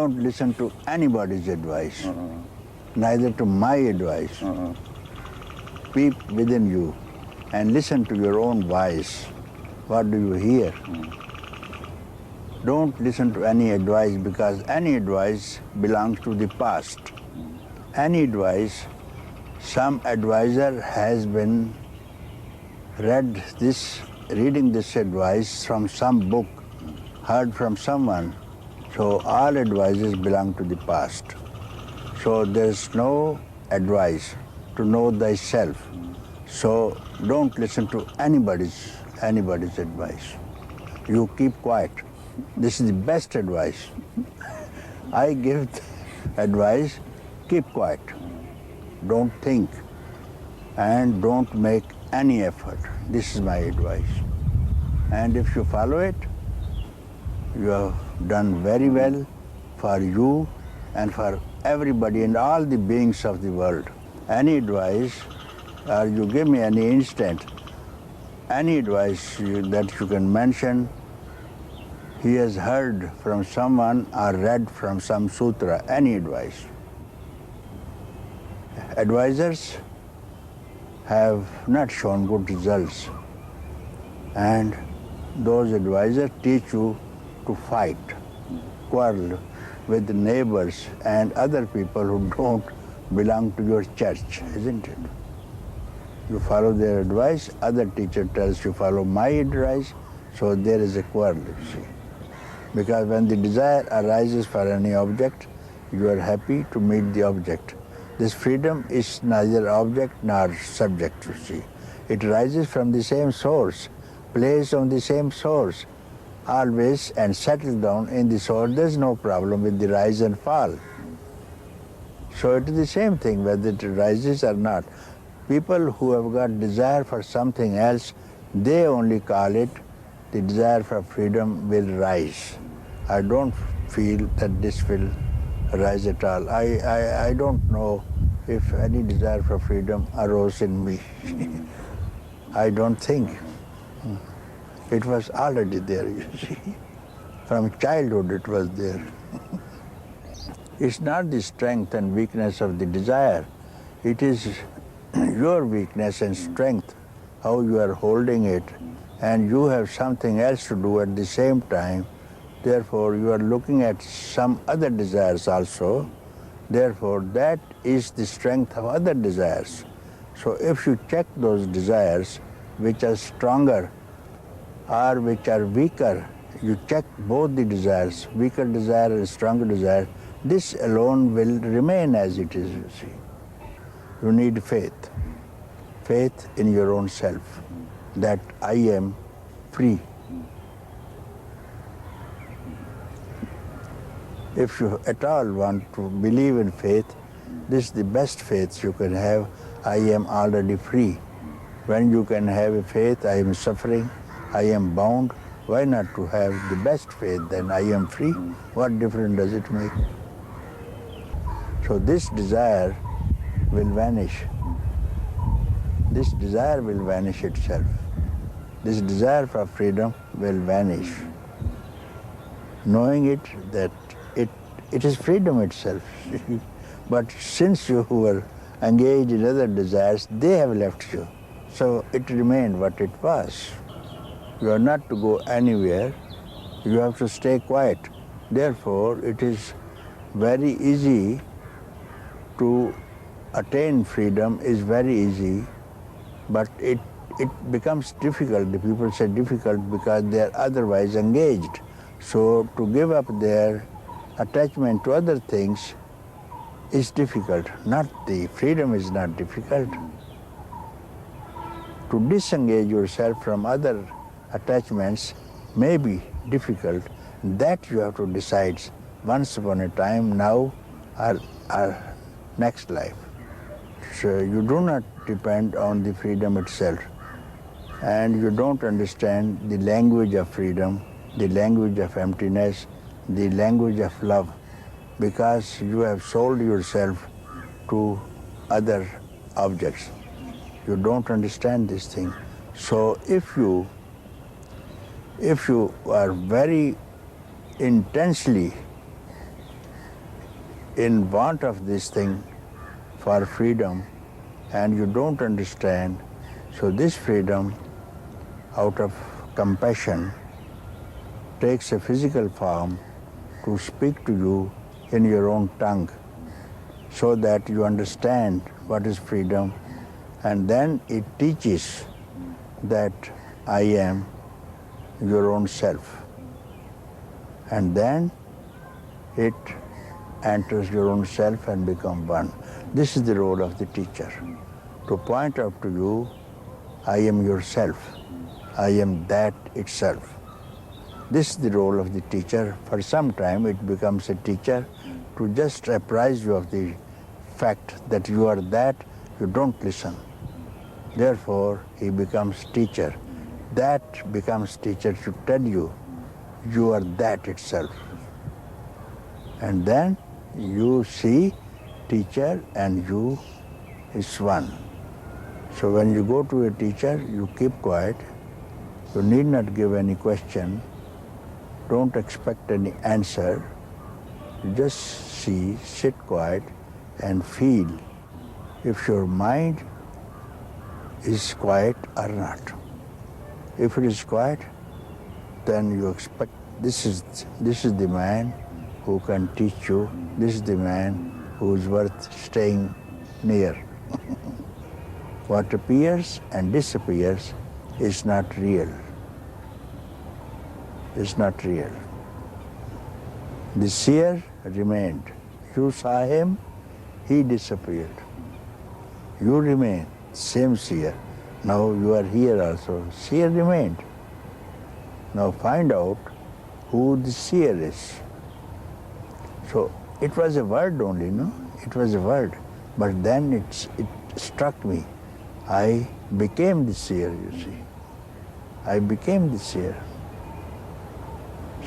don't listen to anybody's advice, neither to my advice. Peep within you and listen to your own voice. What do you hear? Don't listen to any advice, because any advice belongs to the past. Any advice, some advisor has been reading this advice from some book, heard from someone. So all advices belong to the past. So there's no advice to know thyself. So don't listen to anybody's advice. You keep quiet. This is the best advice. I give advice, keep quiet. Don't think and don't make any effort. This is my advice. And if you follow it, you have done very well for you and for everybody and all the beings of the world. Any advice, or you give me any instant, any advice that you can mention, he has heard from someone or read from some sutra, any advice. Advisors have not shown good results, and those advisors teach you to fight, quarrel with neighbors and other people who don't belong to your church, isn't it? You follow their advice, other teacher tells you follow my advice, so there is a quarrel, you see. Because when the desire arises for any object, you are happy to meet the object. This freedom is neither object nor subject, you see. It rises from the same source, plays on the same source, always, and settles down in the source. There's no problem with the rise and fall. So it is the same thing whether it rises or not. People who have got desire for something else, they only call it the desire for freedom will rise. I don't feel that this will rise at all. I don't know if any desire for freedom arose in me. I don't think. It was already there, you see. From childhood it was there. It's not the strength and weakness of the desire. It is your weakness and strength, how you are holding it, and you have something else to do at the same time. Therefore, you are looking at some other desires also. Therefore, that is the strength of other desires. So if you check those desires which are stronger or which are weaker, you check both the desires, weaker desire and stronger desire, this alone will remain as it is, you see. You need faith. Faith in your own self, that I am free. If you at all want to believe in faith, this is the best faith you can have. I am already free. When you can have a faith, I am suffering, I am bound, why not to have the best faith, then I am free? What difference does it make? So this desire will vanish. This desire will vanish itself. This desire for freedom will vanish. Knowing it that it is freedom itself. But since you were engaged in other desires, they have left you. So it remained what it was. You are not to go anywhere. You have to stay quiet. Therefore, it is very easy to attain freedom, is very easy, but it becomes difficult. The people say difficult because they are otherwise engaged. So to give up their attachment to other things is difficult. Not the freedom is not difficult. To disengage yourself from other attachments may be difficult. That you have to decide once upon a time, now or next life. So you do not depend on the freedom itself, and you don't understand the language of freedom, the language of emptiness, the language of love, because you have sold yourself to other objects. You don't understand this thing. So if you are very intensely in want of this thing for freedom and you don't understand. So this freedom, out of compassion, takes a physical form to speak to you in your own tongue so that you understand what is freedom, and then it teaches that I am your own self. And then it enters your own self and becomes one. This is the role of the teacher, to point out to you, I am yourself. I am that itself. This is the role of the teacher. For some time it becomes a teacher to just apprise you of the fact that you are that, you don't listen. Therefore he becomes teacher. That becomes teacher to tell you, you are that itself. And then you see teacher and you is one. So when you go to a teacher, you keep quiet. You need not give any question. Don't expect any answer. You just see, sit quiet and feel if your mind is quiet or not. If it is quiet, then you expect this is the man who can teach you. This is the man who is worth staying near. What appears and disappears is not real. It's not real. The seer remained. You saw him, he disappeared. You remain, same seer. Now you are here also. Seer remained. Now find out who the seer is. So it was a word only, no? It was a word. But then it struck me. I became the seer, you see. I became the seer.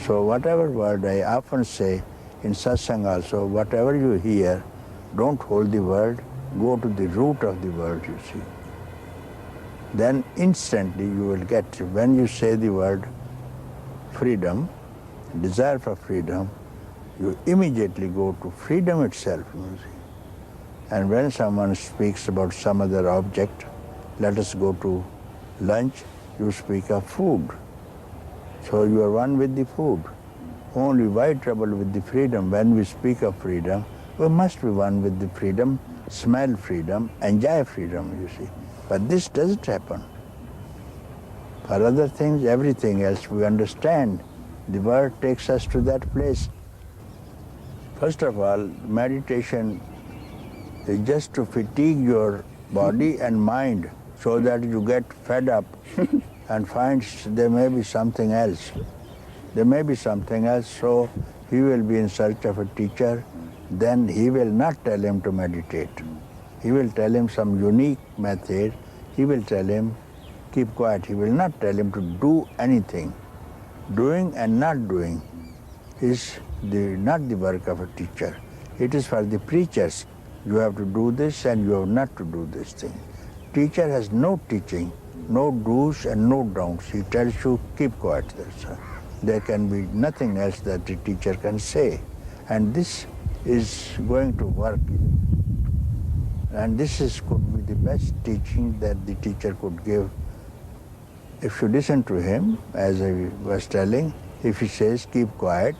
So whatever word I often say in satsang also, whatever you hear, don't hold the word, go to the root of the word, you see. Then instantly you will get, when you say the word freedom, desire for freedom, you immediately go to freedom itself, you see. And when someone speaks about some other object, let us go to lunch, you speak of food. So you are one with the food. Only why trouble with the freedom? When we speak of freedom, we must be one with the freedom, smell freedom, enjoy freedom, you see. But this doesn't happen. For other things, everything else, we understand. The word takes us to that place. First of all, meditation is just to fatigue your body and mind so that you get fed up and find there may be something else. There may be something else, so he will be in search of a teacher. Then he will not tell him to meditate. He will tell him some unique method. He will tell him, keep quiet. He will not tell him to do anything. Doing and not doing is not the work of a teacher. It is for the preachers. You have to do this and you have not to do this thing. Teacher has no teaching, no do's and no don'ts. He tells you, keep quiet. There can be nothing else that the teacher can say. And this is going to work. And this could be the best teaching that the teacher could give. If you listen to him, as I was telling, if he says, keep quiet,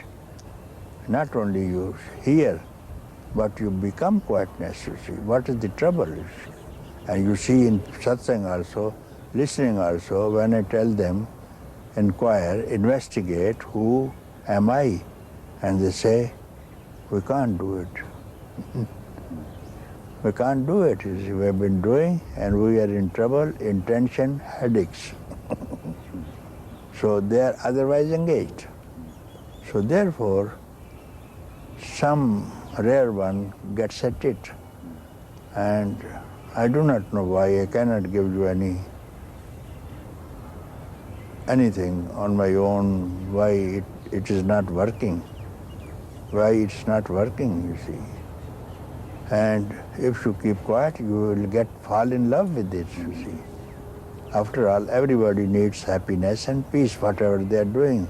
not only you hear, but you become quietness, you see. What is the trouble, you see? And you see in satsang also, listening also, when I tell them, inquire, investigate, who am I? And they say, we can't do it. We can't do it. You see, we have been doing and we are in trouble, in tension, headaches. So they are otherwise engaged. So therefore, some rare one gets at it. And I do not know why. I cannot give you anything on my own, why it is not working. Why it's not working, you see. And if you keep quiet, you will fall in love with it, you see. After all, everybody needs happiness and peace, whatever they are doing.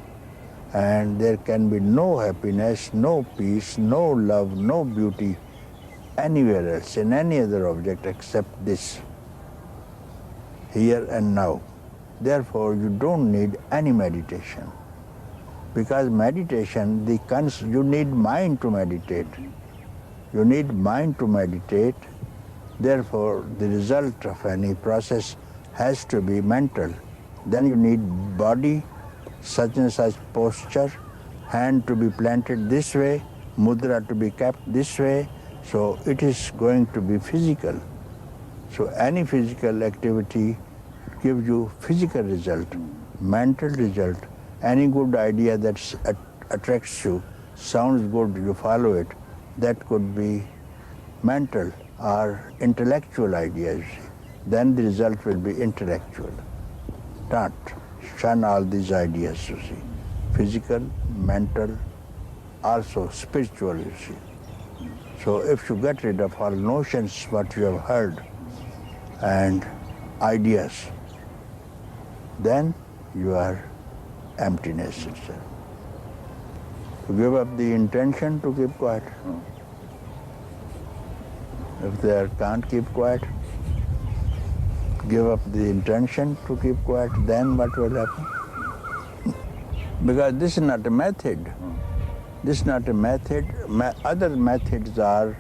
and there can be no happiness, no peace, no love, no beauty anywhere else, in any other object except this, here and now. Therefore, you don't need any meditation. Because meditation, you need mind to meditate. You need mind to meditate. Therefore, the result of any process has to be mental. Then you need body, such and such posture, hand to be planted this way, mudra to be kept this way. So it is going to be physical. So any physical activity gives you physical result, mental result. Any good idea that attracts you, sounds good, you follow it, that could be mental or intellectual ideas. Then the result will be intellectual. Don't shun all these ideas, you see. Physical, mental, also spiritual, you see. So if you get rid of all notions, what you have heard, and ideas, then you are emptiness itself. To give up the intention to keep quiet. If they can't keep quiet, give up the intention to keep quiet, then what will happen? Because this is not a method. This is not a method. Other methods are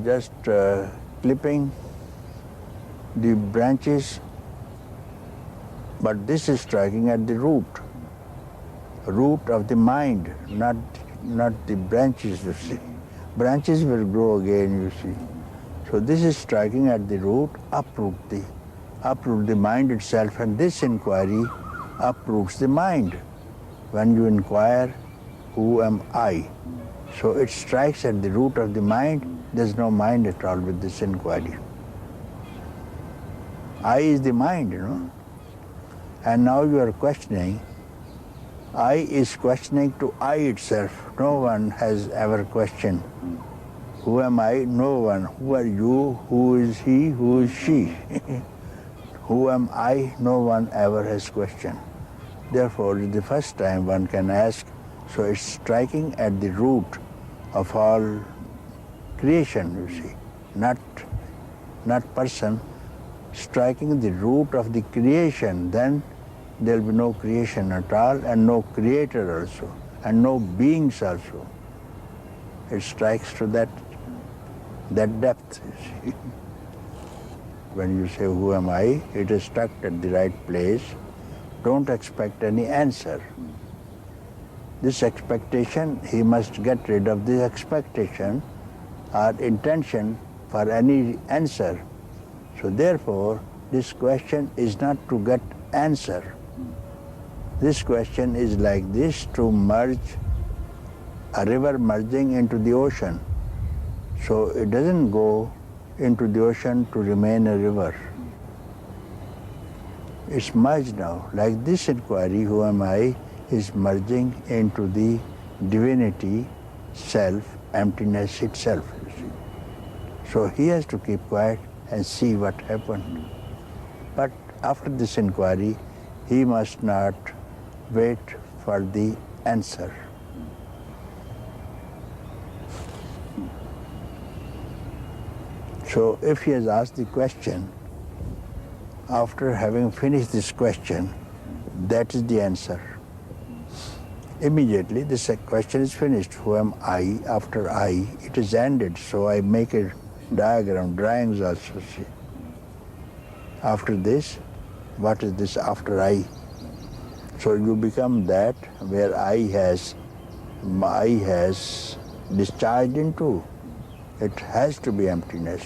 just clipping the branches, but this is striking at the root of the mind, not the branches, you see. Branches will grow again, you see. So this is striking at the root, uproot the mind itself, and this inquiry uproots the mind. When you inquire, who am I? So it strikes at the root of the mind. There's no mind at all with this inquiry. I is the mind, you know. And now you are questioning. I is questioning to I itself. No one has ever questioned. Who am I? No one. Who are you? Who is he? Who is she? Who am I? No one ever has questioned. Therefore, it's the first time one can ask. So it's striking at the root of all creation, you see. Not person, striking the root of the creation. Then there will be no creation at all, and no creator also, and no beings also. It strikes to that depth, you see. When you say, who am I? It is struck at the right place. Don't expect any answer. This expectation, he must get rid of this expectation or intention for any answer. So therefore, this question is not to get answer. This question is like this, to merge a river merging into the ocean. So it doesn't go into the ocean to remain a river. It's merged now. Like this inquiry, who am I, is merging into the divinity, self, emptiness itself, you see. So he has to keep quiet and see what happened. But after this inquiry, he must not wait for the answer. So if he has asked the question, after having finished this question, that is the answer. Immediately this question is finished. Who am I? After I, it is ended. So I make a diagram, drawings also, see. After this, what is this after I? So you become that where I has discharged into. It has to be emptiness.